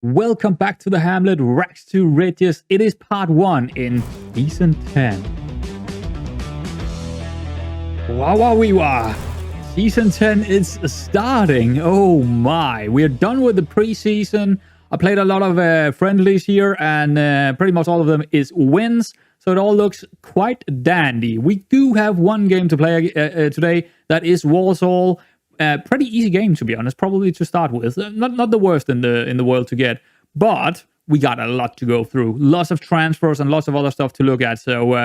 Welcome back to the Hamlet, Rags to Riches. It is part 1 in season 10. Wow. Season 10 is starting. Oh my. We're done with the preseason. I played a lot of friendlies here, and pretty much all of them is wins. So it all looks quite dandy. We do have one game to play today. That is VOLVOL. Pretty easy game, to be honest, probably to start with. Not the worst in the world to get, but we got a lot to go through. Lots of transfers and lots of other stuff to look at. So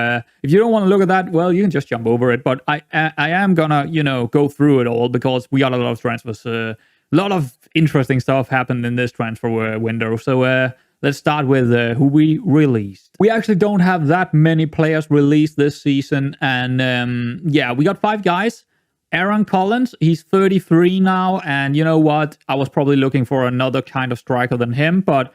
if you don't want to look at that, well, you can just jump over it. But I am gonna, go through it all because we got a lot of transfers. A lot of interesting stuff happened in this transfer window. So let's start with who we released. We actually don't have that many players released this season, and yeah, we got 5 guys. Aaron Collins, he's 33 now, and you know what? I was probably looking for another kind of striker than him, but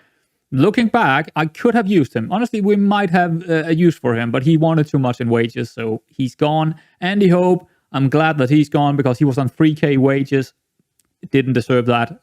looking back, I could have used him. Honestly, we might have a use for him, but he wanted too much in wages, so he's gone. Andy Hope, I'm glad that he's gone because he was on 3k wages. Didn't deserve that.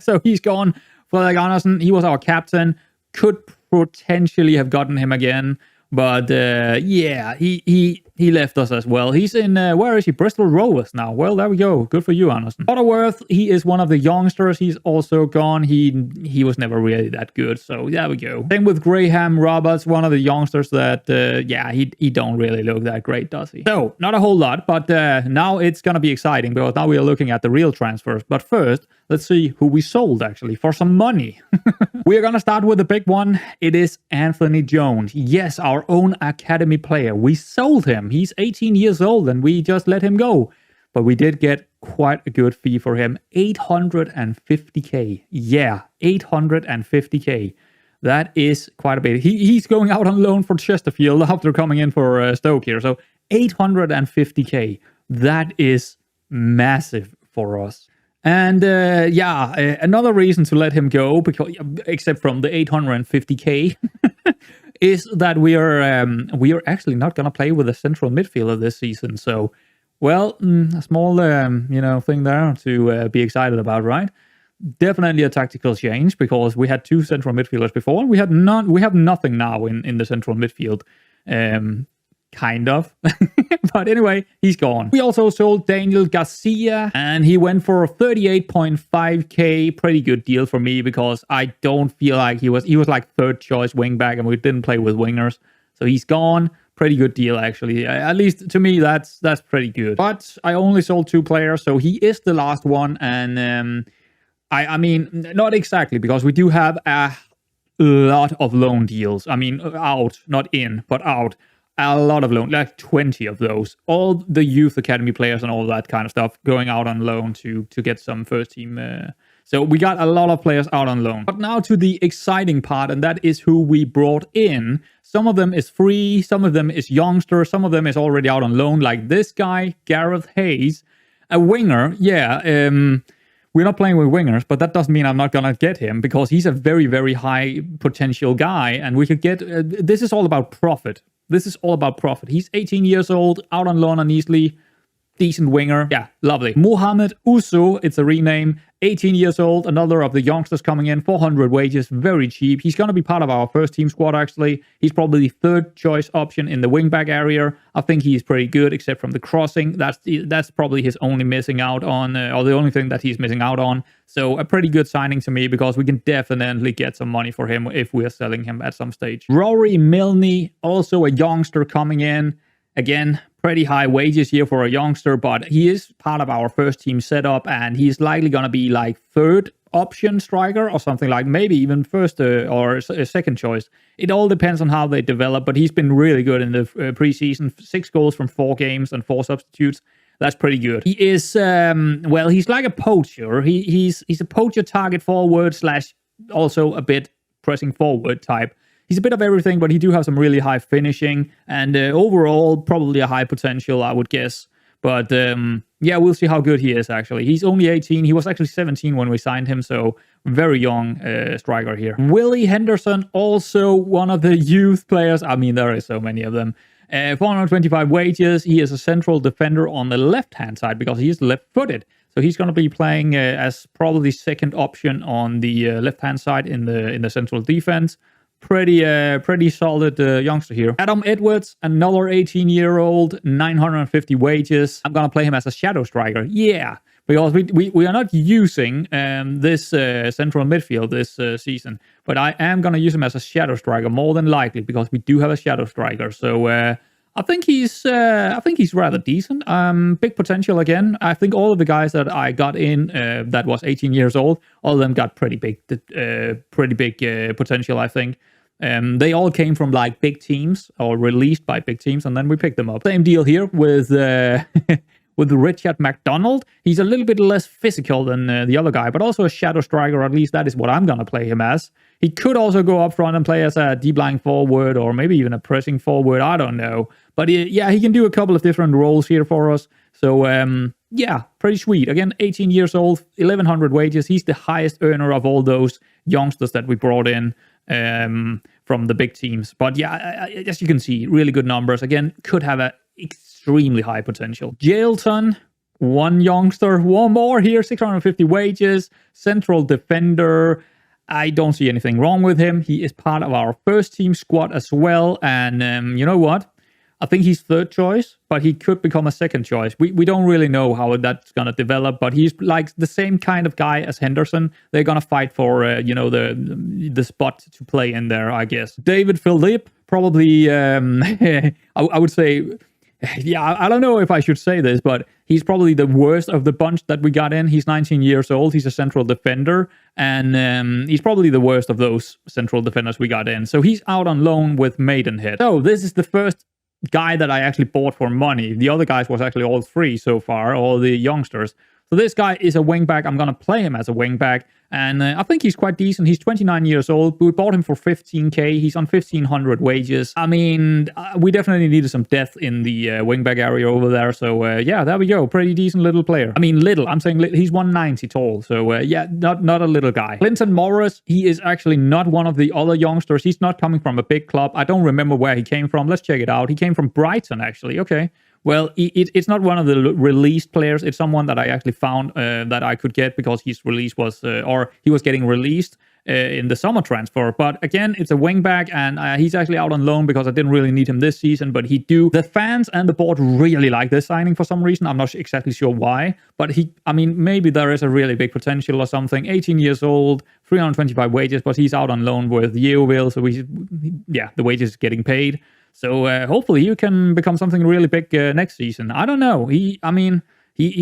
So he's gone. Fredrik Andersen, he was our captain. Could potentially have gotten him again. But yeah, he left us as well. He's in, where is he? Bristol Rovers now. Well, there we go. Good for you, Anderson. Butterworth, he is one of the youngsters. He's also gone. He was never really that good. So there we go. Same with Graham Roberts, one of the youngsters that, yeah, he don't really look that great, does he? So, not a whole lot, but now it's going to be exciting because now we are looking at the real transfers. But first, let's see who we sold, actually, for some money. We are going to start with the big one. It is Anthony Jones. Yes, our own academy player. We sold him. He's 18 years old and we just let him go. But we did get quite a good fee for him. 850k. Yeah, 850k. That is quite a bit. He's going out on loan for Chesterfield after coming in for Stoke here. So 850k. That is massive for us. And yeah, another reason to let him go, because except from the 850k, is that we are actually not gonna play with a central midfielder this season. So, well, a small thing there to be excited about, right? Definitely a tactical change because we had 2 central midfielders before, and we have nothing now in the central midfield. Kind of. But anyway, he's gone. We also sold Daniel Garcia, and he went for 38.5k. Pretty good deal for me because I don't feel like he was like 3rd choice wingback, and we didn't play with wingers. So he's gone. Pretty good deal, actually. At least to me, that's pretty good. But I only sold 2 players, so he is the last one. And I mean, not exactly, because we do have a lot of loan deals. I mean, out, not in, but out. A lot of loan, like 20 of those. All the youth academy players and all that kind of stuff going out on loan to get some first team. So we got a lot of players out on loan. But now to the exciting part, and that is who we brought in. Some of them is free, some of them is youngster, some of them is already out on loan, like this guy, Gareth Hayes, a winger. Yeah, we're not playing with wingers, but that doesn't mean I'm not going to get him because he's a very, very high potential guy. And we could get, this is all about profit. This is all about profit. He's 18 years old, out on loan uneasily, decent winger. Yeah, lovely. Mohamed Usu, it's a rename, 18 years old, another of the youngsters coming in, 400 wages, very cheap. He's going to be part of our first team squad, actually. He's probably the 3rd choice option in the wingback area. I think he's pretty good, except from the crossing. That's probably his only missing out on, or the only thing that he's missing out on. So a pretty good signing to me because we can definitely get some money for him if we're selling him at some stage. Rory Milne, also a youngster coming in. Again, pretty high wages here for a youngster, but he is part of our first team setup, and he's likely going to be like 3rd option striker or something, like maybe even first or second choice. It all depends on how they develop, but he's been really good in the preseason. 6 goals from 4 games and 4 substitutes. That's pretty good. He is, well, he's like a poacher. He's a poacher target forward / also a bit pressing forward type. He's a bit of everything, but he do have some really high finishing, and overall probably a high potential, I would guess. But yeah, we'll see how good he is, actually. He's only 18. He was actually 17 when we signed him, so very young striker here. Willie Henderson, also one of the youth players. I mean, there are so many of them. 425 wages. He is a central defender on the left-hand side because he is left-footed. So he's going to be playing as probably second option on the left-hand side in the central defense. Pretty solid youngster here. Adam Edwards, another 18-year-old, 950 wages. I'm going to play him as a shadow striker. Yeah, because we are not using this central midfield this season, but I am going to use him as a shadow striker more than likely because we do have a shadow striker. So I think he's rather decent. Big potential again. I think all of the guys that I got in that was 18 years old, all of them got pretty big potential. I think. They all came from like big teams or released by big teams, and then we picked them up. Same deal here with with Richard McDonald. He's a little bit less physical than the other guy, but also a shadow striker. At least that is what I'm gonna play him as. He could also go up front and play as a deep lying forward or maybe even a pressing forward. I don't know, but yeah, he can do a couple of different roles here for us. So yeah, pretty sweet. Again, 18 years old, 1,100 wages. He's the highest earner of all those youngsters that we brought in from the big teams. But yeah, as you can see, really good numbers. Again, could have a extremely high potential. Jailton, one youngster, one more here, 650 wages, central defender. I don't see anything wrong with him. He is part of our first team squad as well. And you know what? I think he's third choice, but he could become a second choice. We don't really know how that's going to develop, but he's like the same kind of guy as Henderson. They're going to fight for, the spot to play in there, I guess. David Philippe, probably, I would say, yeah, I don't know if I should say this, but he's probably the worst of the bunch that we got in. He's 19 years old. He's a central defender, and he's probably the worst of those central defenders we got in. So he's out on loan with Maidenhead. So this is the first guy that I actually bought for money. The other guys was actually all free so far, all the youngsters. So this guy is a wingback. I'm going to play him as a wingback, and I think he's quite decent. He's 29 years old. We bought him for 15k. He's on 1,500 wages. I mean, we definitely needed some depth in the wingback area over there. So yeah, there we go. Pretty decent little player. I mean, little. I'm saying he's 190 tall. So yeah, not a little guy. Clinton Morris. He is actually not one of the other youngsters. He's not coming from a big club. I don't remember where he came from. Let's check it out. He came from Brighton, actually. Okay. Well, it's not one of the released players. It's someone that I actually found that I could get because his release was, or he was getting released in the summer transfer. But again, it's a wingback, and he's actually out on loan because I didn't really need him this season. But the fans and the board really like this signing for some reason. I'm not exactly sure why, but I mean, maybe there is a really big potential or something. 18 years old, 325 wages, but he's out on loan with Yeovil, so the wages is getting paid. So hopefully you can become something really big next season. I don't know. He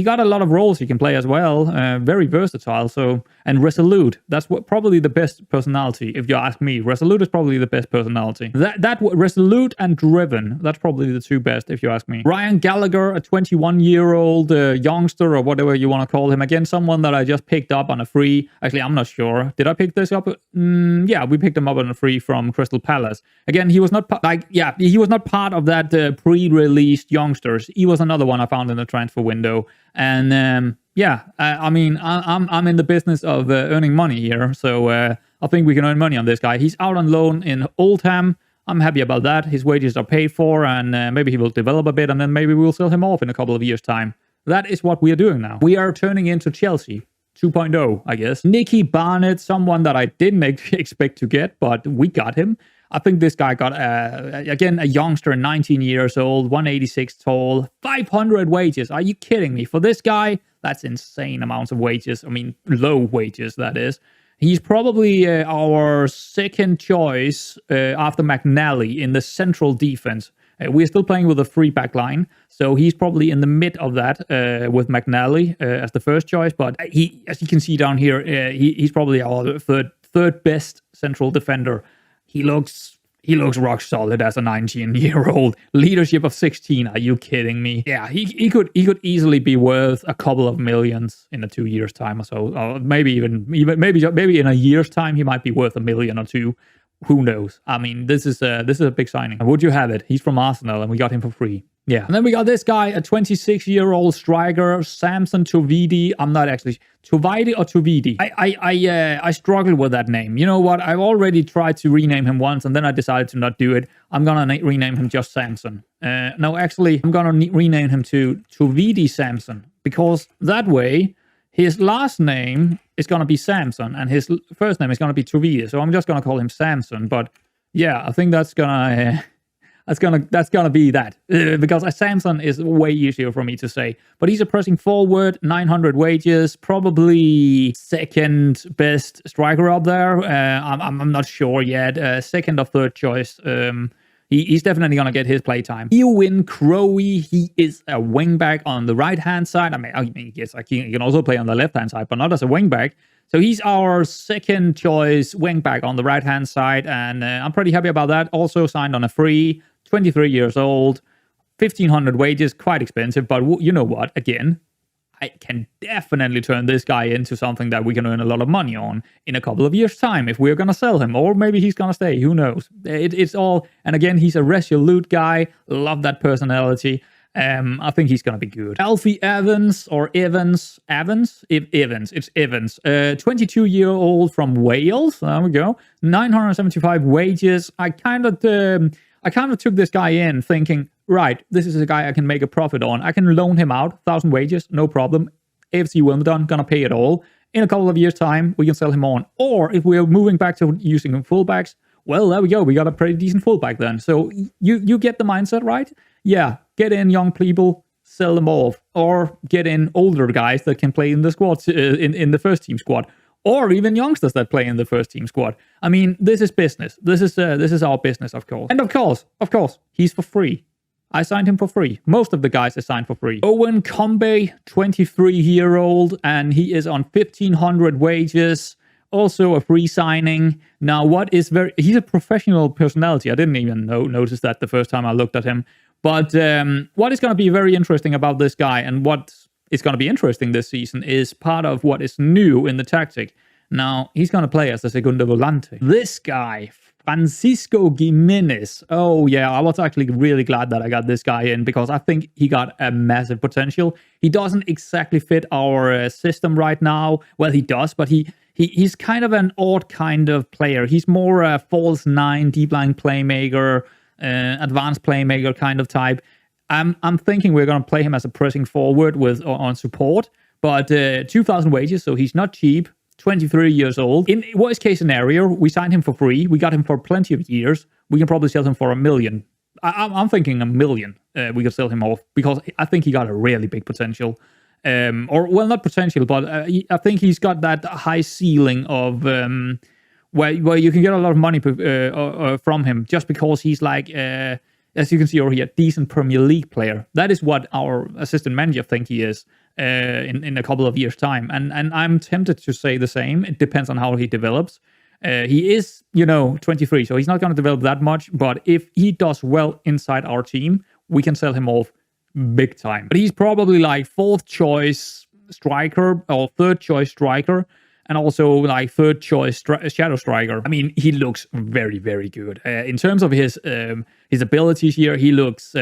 got a lot of roles he can play as well. Very versatile. So, and resolute. That's probably the best personality, if you ask me. Resolute is probably the best personality. That resolute and driven. That's probably the two best, if you ask me. Ryan Gallagher, a 21-year-old youngster or whatever you want to call him. Again, someone that I just picked up on a free. Actually, I'm not sure. Did I pick this up? Yeah, we picked him up on a free from Crystal Palace. Again, he was not he was not part of that pre-released youngsters. He was another one I found in the transfer window. And I mean, I'm in the business of earning money here, so I think we can earn money on this guy. He's out on loan in Oldham. I'm happy about that. His wages are paid for, and maybe he will develop a bit, and then maybe we'll sell him off in a couple of years' time. That is what we are doing now. We are turning into Chelsea 2.0, I guess. Nikki Barnett, someone that I didn't expect to get, but we got him. I think this guy got, again, a youngster, 19 years old, 186 tall, 500 wages. Are you kidding me? For this guy, that's insane amounts of wages. I mean, low wages, that is. He's probably our second choice after McNally in the central defense. We're still playing with a free back line, so he's probably in the mid of that with McNally as the first choice. But as you can see down here, he's probably our third best central defender. He looks rock solid as a 19-year-old. Leadership of 16. Are you kidding me? Yeah, he could easily be worth a couple of millions in a 2 years' time or so. Or maybe in a year's time he might be worth $1 million or $2 million. Who knows? I mean, this is a big signing. And would you have it? He's from Arsenal, and we got him for free. Yeah. And then we got this guy, a 26-year-old striker, Samson Tuvidi. I'm not actually... Tuvidi or Tuvidi? I struggle with that name. You know what? I've already tried to rename him once, and then I decided to not do it. I'm going to rename him just Samson. No, actually, I'm going to rename him to Tuvidi Samson, because that way His last name is going to be Samson, and his first name is going to be Truvia. So I'm just going to call him Samson. But yeah, I think that's gonna be that because Samson is way easier for me to say. But he's a pressing forward, 900 wages, probably second best striker up there. I'm not sure yet. Second or third choice. He's definitely going to get his playtime. Eowyn Crowley, he is a wingback on the right-hand side. I mean, yes, he can also play on the left-hand side, but not as a wingback. So he's our second choice wingback on the right-hand side, and I'm pretty happy about that. Also signed on a free, 23 years old, 1,500 wages, quite expensive, but you know what? Again, I can definitely turn this guy into something that we can earn a lot of money on in a couple of years' time if we're going to sell him, or maybe he's going to stay. Who knows? It's all, and again, he's a resolute guy. Love that personality. I think he's going to be good. Alfie Evans or Evans. It's Evans. 22-year-old from Wales. There we go. 975 wages. I kind of took this guy in thinking, right, this is a guy I can make a profit on. I can loan him out, 1,000 wages, no problem. AFC Wimbledon, gonna pay it all. In a couple of years' time, we can sell him on. Or if we're moving back to using fullbacks, well, there we go. We got a pretty decent fullback then. So you get the mindset, right? Yeah, get in young people, sell them off. Or get in older guys that can play in the squad, in the first team squad. Or even youngsters that play in the first team squad. I mean, this is business. This is our business, of course. And of course, he's for free. I signed him for free. Most of the guys are signed for free. Owen Combe, 23-year-old, and he is on 1,500 wages. Also a free signing. Now, he's a professional personality. I didn't even notice that the first time I looked at him. But what is going to be very interesting about this guy, and what is going to be interesting this season, is part of what is new in the tactic. Now, he's going to play as a segundo volante. This guy, Francisco Gimenez. Oh, yeah, I was actually really glad that I got this guy in because I think he got a massive potential. He doesn't exactly fit our system right now. Well, he does, but he's kind of an odd kind of player. He's more a false nine, deep line playmaker, advanced playmaker kind of type. I'm thinking we're going to play him as a pressing forward on support, but 2,000 wages, so he's not cheap. 23 years old. In worst case scenario, we signed him for free. We got him for plenty of years. We can probably sell him for $1 million. I'm thinking $1 million. We could sell him off because I think he got a really big potential. Not potential, but I think he's got that high ceiling of where you can get a lot of money from him just because he's like, as you can see over here, decent Premier League player. That is what our assistant manager think he is. In a couple of years' time. And I'm tempted to say the same. It depends on how he develops. He is, 23, so he's not going to develop that much. But if he does well inside our team, we can sell him off big time. But he's probably like fourth choice striker or third choice striker. And also like third choice shadow striker. I mean, he looks very, very good. In terms of his abilities here, he looks...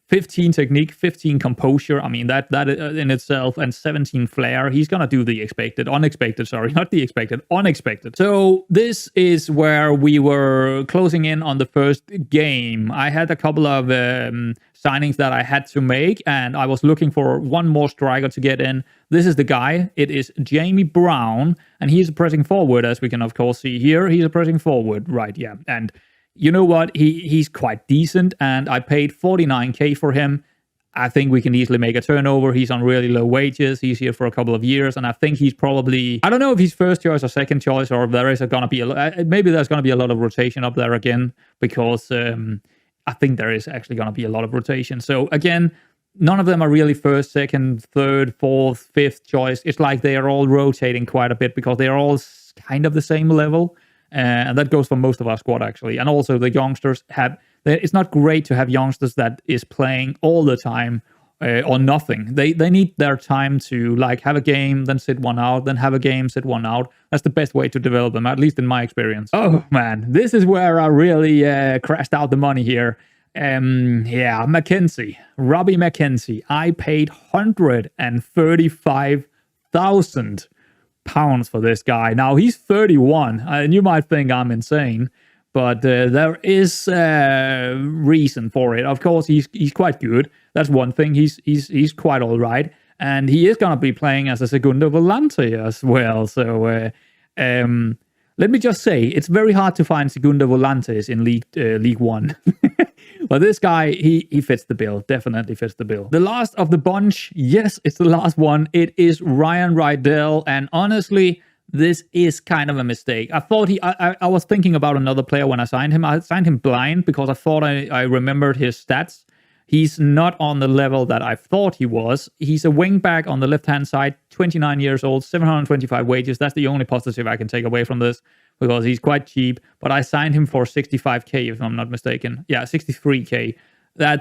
15 technique, 15 composure. I mean, that in itself, and 17 flair. He's going to do the unexpected. So this is where we were closing in on the first game. I had a couple of signings that I had to make, and I was looking for one more striker to get in. This is the guy. It is Jamie Brown, and he's a pressing forward, as we can, of course, see here. He's a pressing forward, right, yeah. And you know what? He's quite decent, and I paid 49k for him. I think we can easily make a turnover. He's on really low wages. He's here for a couple of years, and I think he's probably... I don't know if he's first choice or second choice, or if there is going to be... maybe there's going to be a lot of rotation up there again, because I think there is actually going to be a lot of rotation. So again, none of them are really first, second, third, fourth, fifth choice. It's like they are all rotating quite a bit because they are all kind of the same level. And that goes for most of our squad, actually. And also the youngsters it's not great to have youngsters that is playing all the time or nothing. They need their time to like have a game, then sit one out, then have a game, sit one out. That's the best way to develop them, at least in my experience. Oh man, this is where I really crashed out the money here. Robbie McKenzie. I paid 135,000 pounds for this guy. Now he's 31, and you might think I'm insane, but there is reason for it. Of course, he's quite good. That's one thing. He's quite all right. And he is going to be playing as a Segundo Volante as well. So let me just say, it's very hard to find Segundo Volantes in League One. But this guy, he fits the bill. Definitely fits the bill. The last of the bunch, yes, it's the last one. It is Ryan Rydell. And honestly, this is kind of a mistake. I thought I was thinking about another player when I signed him. I signed him blind because I thought I remembered his stats. He's not on the level that I thought he was. He's a wingback on the left-hand side, 29 years old, 725 wages. That's the only positive I can take away from this because he's quite cheap. But I signed him for 65k, if I'm not mistaken. Yeah, 63k. I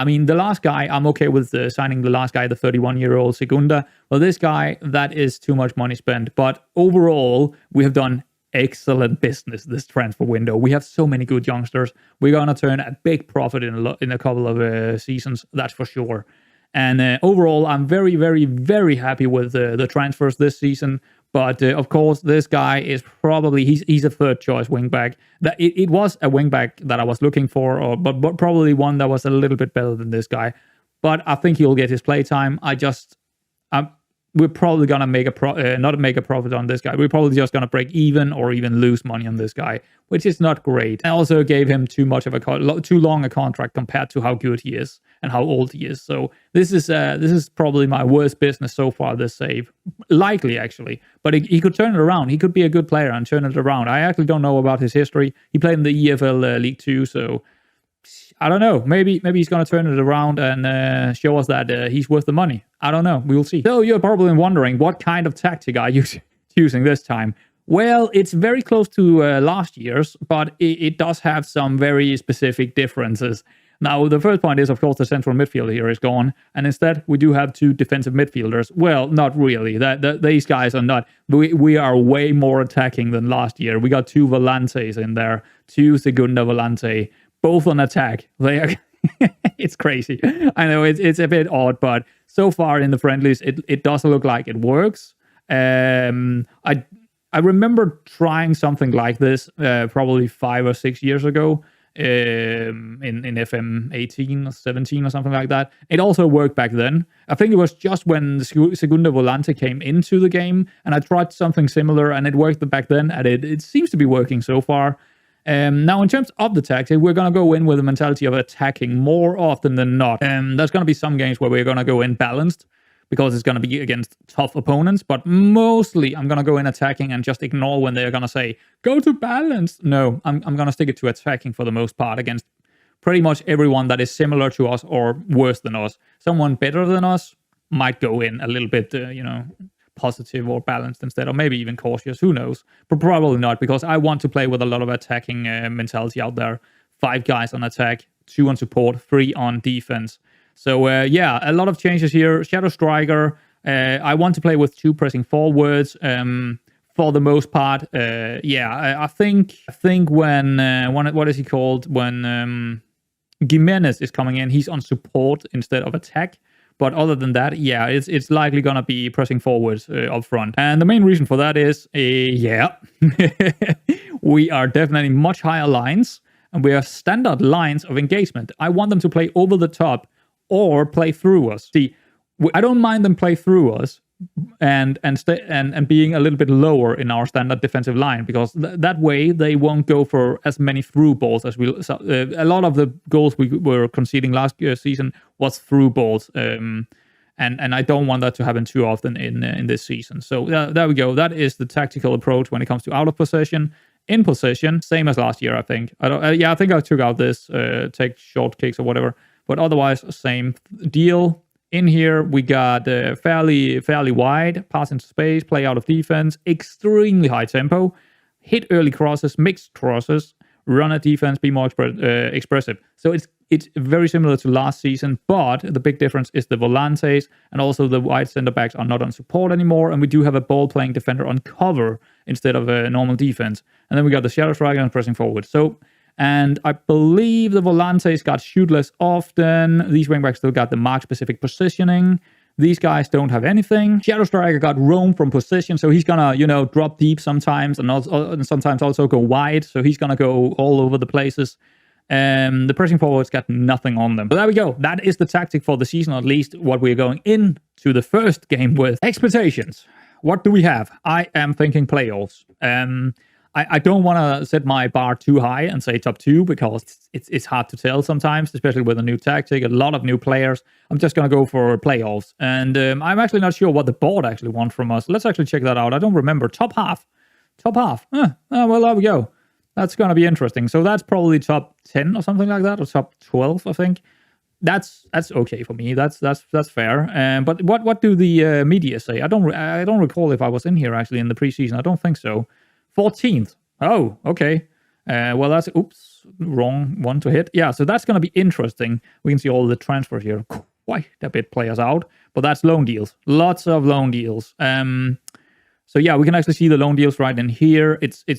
mean, the last guy, I'm okay with signing the last guy, the 31-year-old Segunda. Well, this guy, that is too much money spent. But overall, we have done excellent business this transfer window. We have so many good youngsters. We're gonna turn a big profit in a couple of seasons, that's for sure. And overall, I'm very, very, very happy with the transfers this season. But of course, this guy is probably he's a third choice wingback. That it was a wingback that I was looking for, but probably one that was a little bit better than this guy. But I think he'll get his play time. We're probably gonna not make a profit on this guy. We're probably just gonna break even or even lose money on this guy, which is not great. I also gave him too long a contract compared to how good he is and how old he is. So this is probably my worst business so far this save, likely actually. But he could turn it around. He could be a good player and turn it around. I actually don't know about his history. He played in the EFL League 2, so I don't know. Maybe he's going to turn it around and show us that he's worth the money. I don't know. We'll see. So you're probably wondering, what kind of tactic are you using this time? Well, it's very close to last year's, but it does have some very specific differences. Now, the first point is, of course, the central midfield here is gone, and instead we do have two defensive midfielders. Well, not really. These guys are not. We are way more attacking than last year. We got two Volantes in there, two Segunda Volante, both on attack. They are it's crazy. I know it's a bit odd, but so far in the friendlies, it does look like it works. I remember trying something like this probably 5 or 6 years ago in FM18 or 17 or something like that. It also worked back then. I think it was just when the Segunda Volante came into the game, and I tried something similar, and it worked back then, and it seems to be working so far. Now, in terms of the tactic, we're going to go in with the mentality of attacking more often than not. There's going to be some games where we're going to go in balanced because it's going to be against tough opponents, but mostly I'm going to go in attacking and just ignore when they're going to say, go to balanced. No, I'm going to stick it to attacking for the most part against pretty much everyone that is similar to us or worse than us. Someone better than us might go in a little bit, positive or balanced instead, or maybe even cautious, who knows, but probably not, because I want to play with a lot of attacking mentality out there. 5 guys on attack, 2 on support, 3 on defense. So a lot of changes here. Shadow striker, I want to play with 2 pressing forwards for the most part. I think when what is he called, when Jimenez is coming in, he's on support instead of attack. But other than that, it's likely going to be pressing forwards up front. And the main reason for that is, we are definitely much higher lines, and we have standard lines of engagement. I want them to play over the top or play through us. See, I don't mind them play through us and being a little bit lower in our standard defensive line, because that way they won't go for as many through balls as we. A lot of the goals we were conceding last season was through balls, and I don't want that to happen too often in this season. So there we go. That is the tactical approach when it comes to out of possession. In possession, same as last year, I think. I think I took out this take short kicks or whatever, but otherwise same deal. In here, we got fairly wide, pass into space, play out of defense, extremely high tempo, hit early crosses, mixed crosses, run at defense, be more expressive. So it's very similar to last season, but the big difference is the Volantes, and also the wide center backs are not on support anymore, and we do have a ball-playing defender on cover instead of a normal defense. And then we got the shadow striker and pressing forward. And I believe the Volantes got shoot less often. These wingbacks still got the mark-specific positioning. These guys don't have anything. Shadow striker got roam from position, so he's gonna, drop deep sometimes, and sometimes also go wide. So he's gonna go all over the places. The pressing forwards got nothing on them. But there we go. That is the tactic for the season, at least what we're going into the first game with. Expectations. What do we have? I am thinking playoffs. I don't want to set my bar too high and say top 2 because it's hard to tell sometimes, especially with a new tactic, a lot of new players. I'm just going to go for playoffs. And I'm actually not sure what the board actually wants from us. Let's actually check that out. I don't remember. Top half. Well, there we go. That's going to be interesting. So that's probably top 10 or something like that, or top 12, I think. That's okay for me. That's fair. But what do the media say? I don't recall if I was in here actually in the preseason. I don't think so. 14th. Oh, okay. Well, that's wrong one to hit. Yeah, so that's going to be interesting. We can see all the transfers here. Quite a bit players out, but that's loan deals. Lots of loan deals. So yeah, we can actually see the loan deals right in here.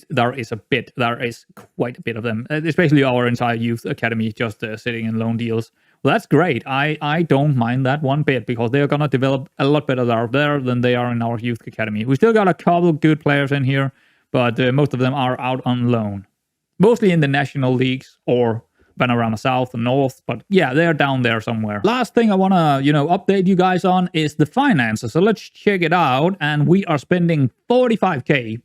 There is quite a bit of them, especially our entire youth academy just sitting in loan deals. Well, that's great. I don't mind that one bit because they're gonna develop a lot better out there than they are in our youth academy. We still got a couple good players in here, but most of them are out on loan, mostly in the national leagues or Vanarama South and North, but yeah, they're down there somewhere. Last thing I want to, update you guys on is the finances. So let's check it out. And we are spending 45k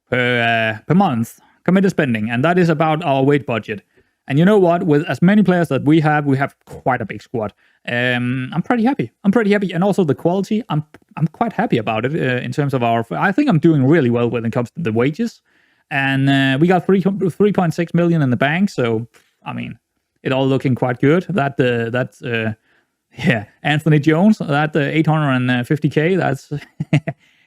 per month committed spending, and that is about our weight budget. And you know what? With as many players that we have quite a big squad. I'm pretty happy. And also the quality, I'm quite happy about it in terms of I think I'm doing really well when it comes to the wages. And we got 3.6 million in the bank, so I mean, it all looking quite good. That's Anthony Jones, that 850k, that's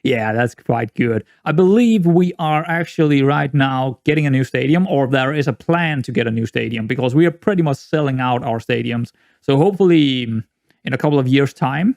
yeah, that's quite good. I believe we are actually right now getting a new stadium, or there is a plan to get a new stadium, because we are pretty much selling out our stadiums. So hopefully in a couple of years' time,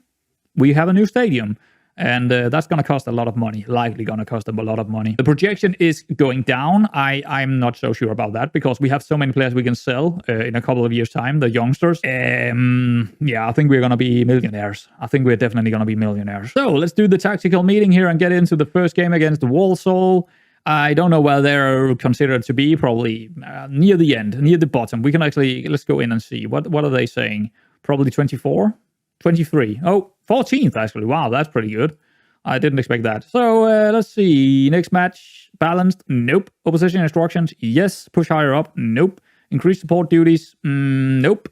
we have a new stadium. And that's going to cost a lot of money, likely going to cost a lot of money. The projection is going down. I'm not so sure about that because we have so many players we can sell in a couple of years' time, the youngsters. Yeah, I think we're going to be millionaires. I think we're definitely going to be millionaires. So let's do the tactical meeting here and get into the first game against the VOLVOL. I don't know where they're considered to be, probably near the end, near the bottom. We can actually, let's go in and see. What are they saying? Probably 24? 23. Oh, 14th actually. Wow, that's pretty good. I didn't expect that. So let's see. Next match. Balanced. Nope. Opposition instructions. Yes. Push higher up. Nope. Increase support duties. Nope.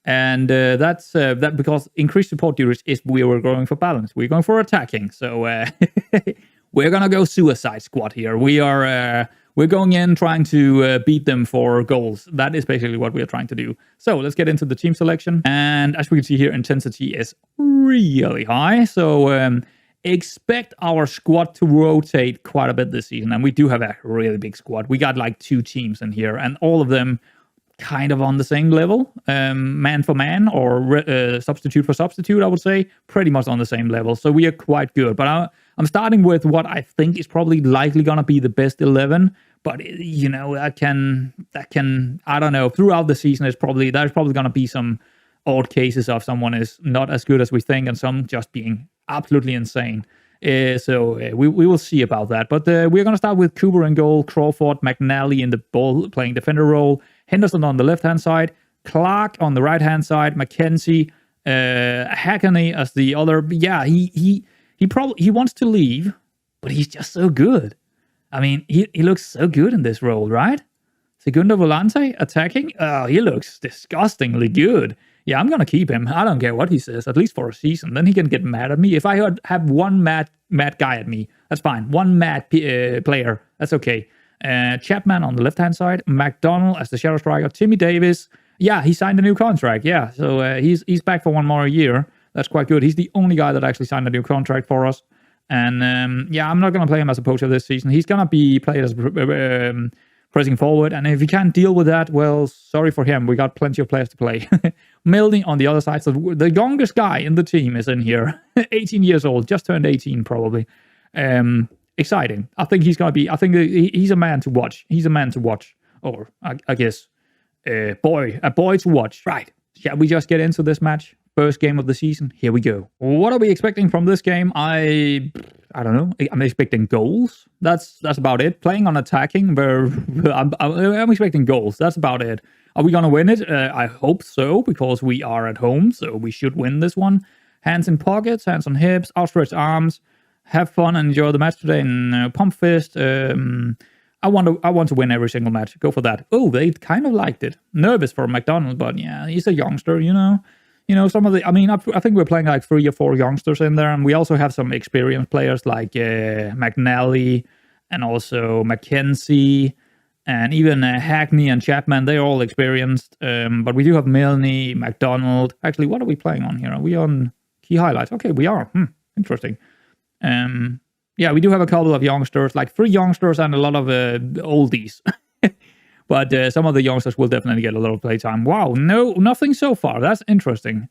And that's that because increased support duties is we were going for balance. We're going for attacking. So we're gonna go suicide squad here. We're going in trying to beat them for goals. That is basically what we are trying to do. So let's get into the team selection. And as we can see here, intensity is really high. So expect our squad to rotate quite a bit this season. And we do have a really big squad. We got like 2 teams in here, and all of them kind of on the same level. Man for man or substitute for substitute, I would say. Pretty much on the same level. So we are quite good. But I'm starting with what I think is probably likely going to be the best 11. But, that can, I don't know, throughout the season, there's probably going to be some odd cases of someone is not as good as we think and some just being absolutely insane. So we will see about that. But we're going to start with Cooper in goal, Crawford, McNally in the ball playing defender role, Henderson on the left-hand side, Clark on the right-hand side, Mackenzie, Hackney as the other. Yeah, he wants to leave, but he's just so good. I mean, he looks so good in this role, right? Segundo Volante attacking. Oh, he looks disgustingly good. Yeah, I'm going to keep him. I don't care what he says, at least for a season. Then he can get mad at me. If I have one mad guy at me, that's fine. One mad player, that's okay. Chapman on the left-hand side. McDonald as the shadow striker. Timmy Davis. Yeah, he signed a new contract. Yeah, so he's back for one more year. That's quite good. He's the only guy that actually signed a new contract for us. And yeah, I'm not going to play him as a poacher this season. He's going to be played as pressing forward. And if he can't deal with that, well, sorry for him. We got plenty of players to play. Milne on the other side. So the youngest guy in the team is in here. 18 years old. Just turned 18 probably. Exciting. I think he's going to be... I think he's a man to watch. He's a man to watch. Or, I guess, a boy to watch. Right. Shall we just get into this match? First game of the season. Here we go. What are we expecting from this game? I don't know. I'm expecting goals. That's about it. Playing on attacking, where I'm expecting goals. That's about it. Are we gonna win it? I hope so, because we are at home, so we should win this one. Hands in pockets, hands on hips, outstretched arms. Have fun and enjoy the match today. And pump fist. I want to win every single match. Go for that. Oh, they kind of liked it. Nervous for McDonald, but yeah, he's a youngster, you know. Some of the, I think we're playing like 3 or 4 youngsters in there, and we also have some experienced players like McNally and also Mackenzie, and even Hackney and Chapman. They're all experienced, but we do have Milne, McDonald. Actually, what are we playing on here? Are we on key highlights? Okay, we are. Interesting. Yeah, we do have a couple of youngsters, like 3 youngsters and a lot of oldies. But some of the youngsters will definitely get a lot of playtime. Wow, nothing so far. That's interesting.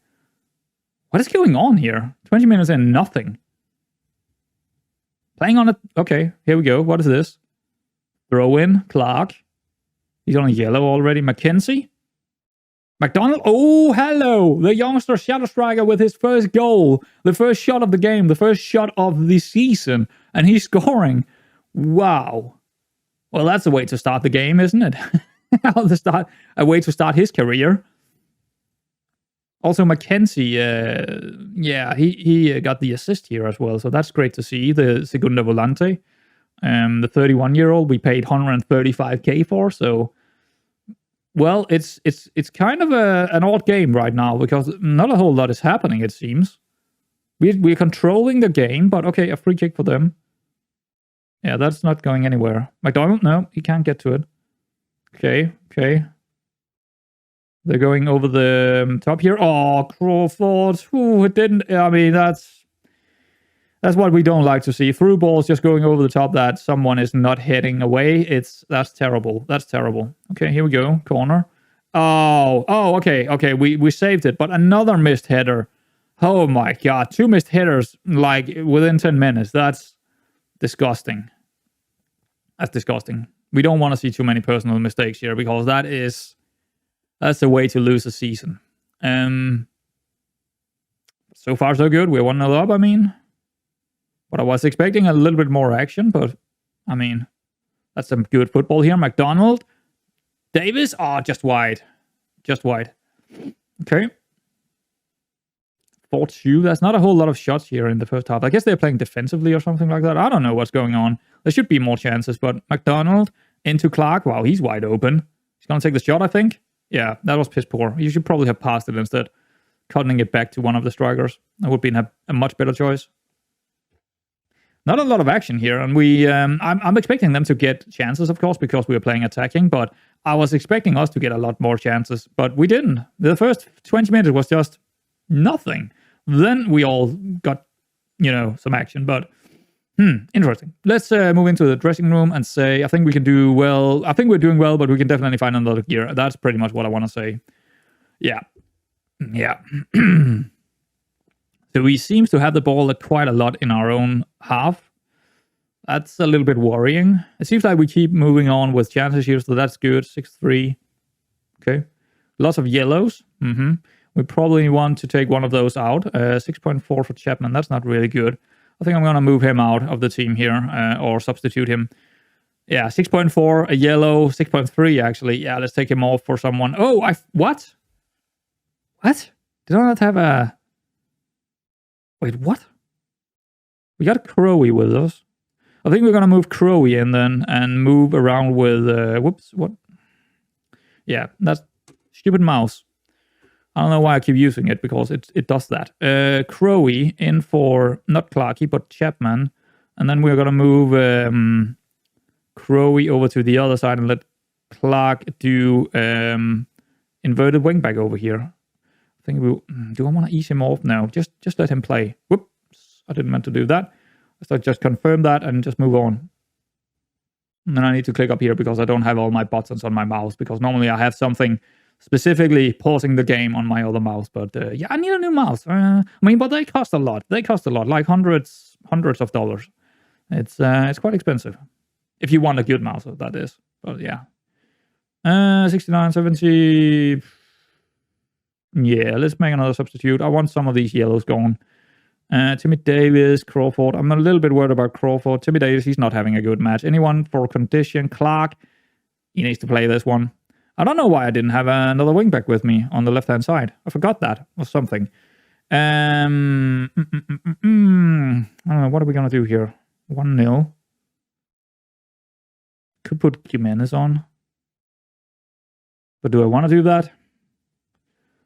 What is going on here? 20 minutes in, nothing. Playing on it. Okay, here we go. What is this? Throw in, Clark. He's on a yellow already. Mackenzie? McDonald? Oh, hello! The youngster shadow striker with his first goal. The first shot of the game. The first shot of the season. And he's scoring. Wow. Well, that's a way to start the game, isn't it? A way to start his career. Also, Mackenzie, yeah, he got the assist here as well, so that's great to see. The Segunda Volante, the 31-year-old, we paid 135k for. So, well, it's kind of an odd game right now because not a whole lot is happening. It seems we're controlling the game, but okay, a free kick for them. Yeah, that's not going anywhere. McDonald, no, he can't get to it. Okay. They're going over the top here. Oh, Crawford. Ooh, it didn't. I mean, that's what we don't like to see. Through balls just going over the top that someone is not heading away. That's terrible. That's terrible. Okay, here we go. Corner. Oh, okay. We saved it, but another missed header. Oh my God, 2 missed headers like within 10 minutes. That's disgusting. That's disgusting. We don't want to see too many personal mistakes here because that's the way to lose a season. So far so good. We're 1-0 up, I mean. But I was expecting a little bit more action, but I mean, that's some good football here. McDonald. Davis. Oh, just wide. Just wide. Okay. 4-2. That's not a whole lot of shots here in the first half. I guess they're playing defensively or something like that. I don't know what's going on. There should be more chances, but McDonald into Clark. Wow, he's wide open. He's going to take the shot, I think. Yeah, that was piss poor. You should probably have passed it instead. Cutting it back to one of the strikers. That would be a much better choice. Not a lot of action here, and I'm expecting them to get chances, of course, because we are playing attacking, but I was expecting us to get a lot more chances, but we didn't. The first 20 minutes was just nothing. Then we all got, some action, but interesting. Let's move into the dressing room and say, I think we can do well. I think we're doing well, but we can definitely find another gear. That's pretty much what I want to say. Yeah. So we seem to have the ball quite a lot in our own half. That's a little bit worrying. It seems like we keep moving on with chances here, so that's good. 6-3. Okay. Lots of yellows. We probably want to take one of those out. 6.4 for Chapman. That's not really good. I think I'm going to move him out of the team here or substitute him. Yeah, 6.4, a yellow, 6.3 actually. Yeah, let's take him off for someone. Oh, what? What? Did I not have a... Wait, what? We got Crowy with us. I think we're going to move Crowy in then and move around with... whoops, what? Yeah, that's stupid mouse. I don't know why I keep using it, because it does that. Crowy in for, not Clarky, but Chapman. And then we're going to move Crowy over to the other side and let Clark do inverted wingback over here. I think do I want to ease him off? No, just let him play. Whoops, I didn't meant to do that. So just confirm that and just move on. And then I need to click up here because I don't have all my buttons on my mouse, because normally I have something specifically pausing the game on my other mouse. But yeah, I need a new mouse. But they cost a lot. They cost a lot, like hundreds of dollars. It's quite expensive. If you want a good mouse, that is. But yeah. 69, 70. Yeah, let's make another substitute. I want some of these yellows gone. Timmy Davis, Crawford. I'm a little bit worried about Crawford. Timmy Davis, he's not having a good match. Anyone for condition? Clark, he needs to play this one. I don't know why I didn't have another wingback with me on the left-hand side. I forgot that or something. I don't know. What are we going to do here? 1-0. Could put Jimenez on. But do I want to do that?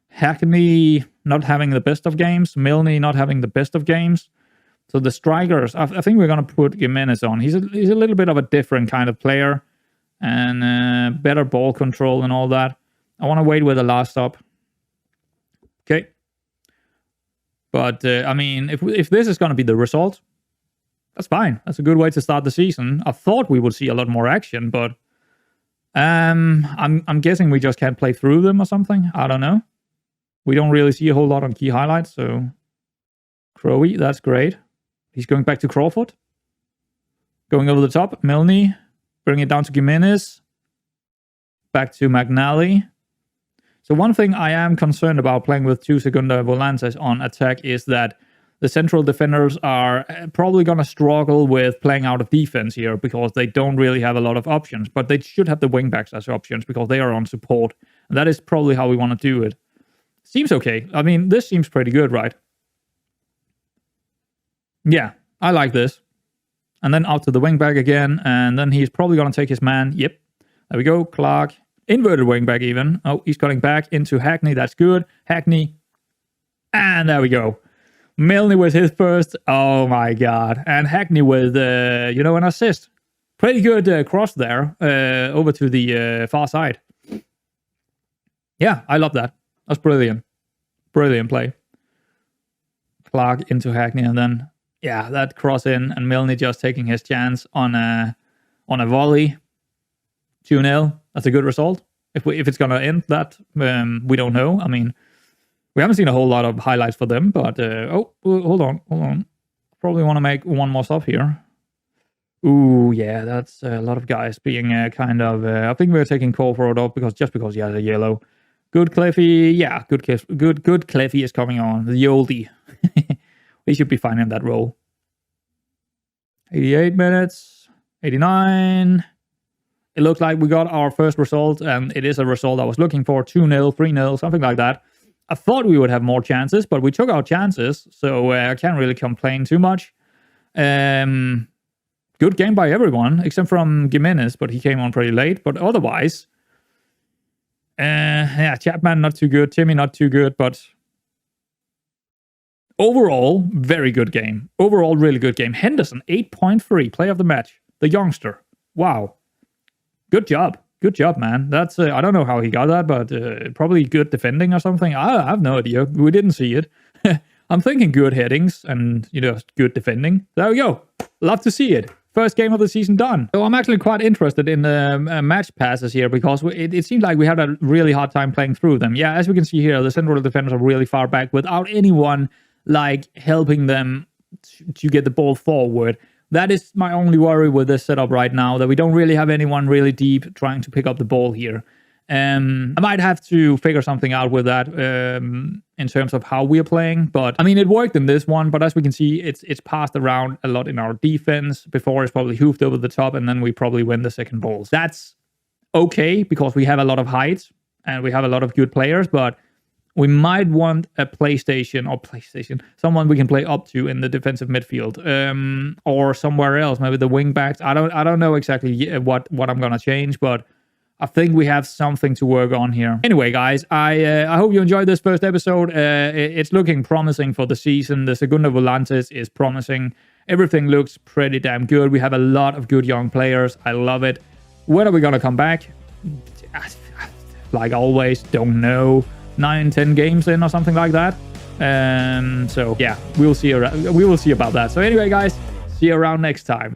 Hackney not having the best of games. Milne not having the best of games. So the strikers, I think we're going to put Jimenez on. He's a little bit of a different kind of player. And better ball control and all that. I want to wait with the last stop. Okay. But, I mean, if this is going to be the result, that's fine. That's a good way to start the season. I thought we would see a lot more action, but I'm guessing we just can't play through them or something. I don't know. We don't really see a whole lot on key highlights, so... Crowe, that's great. He's going back to Crawford. Going over the top. Milne. Bring it down to Jimenez. Back to McNally. So one thing I am concerned about playing with two Segunda Volantes on attack is that the central defenders are probably going to struggle with playing out of defense here because they don't really have a lot of options. But they should have the wingbacks as options because they are on support. And that is probably how we want to do it. Seems okay. I mean, this seems pretty good, right? Yeah, I like this. And then out to the wingback again. And then he's probably going to take his man. Yep. There we go. Clark. Inverted wingback even. Oh, he's cutting back into Hackney. That's good. Hackney. And there we go. Milne with his first. Oh my god. And Hackney with, an assist. Pretty good cross there. Over to the far side. Yeah, I love that. That's brilliant. Brilliant play. Clark into Hackney and then, yeah, that cross in and Milne just taking his chance on a volley. 2-0. That's a good result. If it's going to end that, we don't know. I mean, we haven't seen a whole lot of highlights for them, but... hold on. Probably want to make one more stop here. Ooh, yeah, that's a lot of guys being kind of... I think we're taking Crawford off because he has a yellow. Good Cleffy. Yeah, good Cleffy is coming on. The oldie. We should be fine in that role. 88 minutes. 89... It looks like we got our first result, and it is a result I was looking for. 2-0, 3-0, something like that. I thought we would have more chances, but we took our chances, so I can't really complain too much. Good game by everyone, except from Jimenez, but he came on pretty late. But otherwise, Chapman not too good, Timmy not too good, but overall, very good game. Overall, really good game. Henderson, 8.3, play of the match. The youngster. Wow. Good job. Good job, man. That's I don't know how he got that, but probably good defending or something. I have no idea. We didn't see it. I'm thinking good headings and, good defending. There we go. Love to see it. First game of the season done. So I'm actually quite interested in the match passes here because it seems like we had a really hard time playing through them. Yeah, as we can see here, the central defenders are really far back without anyone helping them to get the ball forward. That is my only worry with this setup right now, that we don't really have anyone really deep trying to pick up the ball here. I might have to figure something out with that in terms of how we are playing. But, I mean, it worked in this one, but as we can see, it's passed around a lot in our defense. Before, it's probably hoofed over the top, and then we probably win the second balls. That's okay, because we have a lot of height, and we have a lot of good players, but... we might want a someone we can play up to in the defensive midfield, or somewhere else, maybe the wing backs. I don't know exactly what I'm gonna change, but I think we have something to work on here. Anyway, guys, I hope you enjoyed this first episode. It's looking promising for the season. The Segunda Volantes is promising. Everything looks pretty damn good. We have a lot of good young players. I love it. When are we gonna come back? Like always, don't know. 9-10 games in or something like that. So yeah, we will see about that. So anyway, guys, see you around next time.